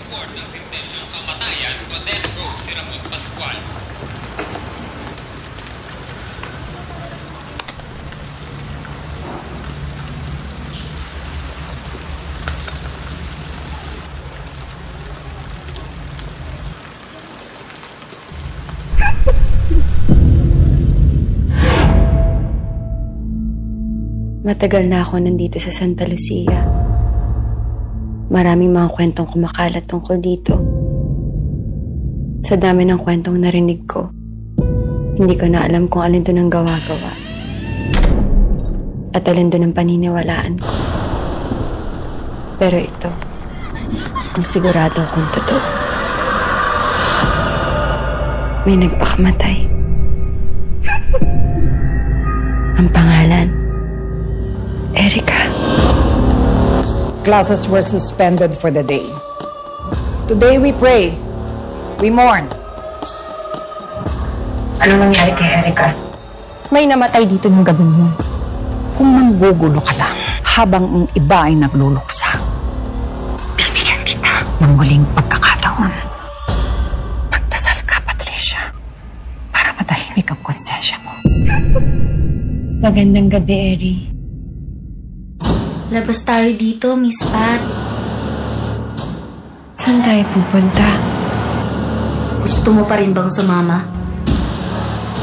report ng sentensyang kamatayan o death row si Ramon Pascual. Matagal na ako nandito sa Santa Lucia. Maraming mga kwentong kumakalat tungkol dito. Sa dami ng kwentong narinig ko, hindi ko na alam kung alin doon ang gawa-gawa. At alin doon ang paniniwalaan ko. Pero ito, ang sigurado akong totoo. May nagpakamatay. Ang pangalan, Erica. Classes were suspended for the day. Today we pray. We mourn. Anong nangyari kay Erica? May namatay dito ng gabi mo. Kung manggugulo ka lang habang ang iba ay nagluluksa, bibigyan kita ng muling pagkakataon. Magdasal ka, Patricia, para matahimik ang konsensya mo. Magandang gabi, Eri. Labas tayo dito, Miss Pat. Saan tayo pupunta? Gusto mo pa rin bang sumama?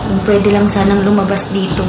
Kung pwede lang sanang lumabas dito.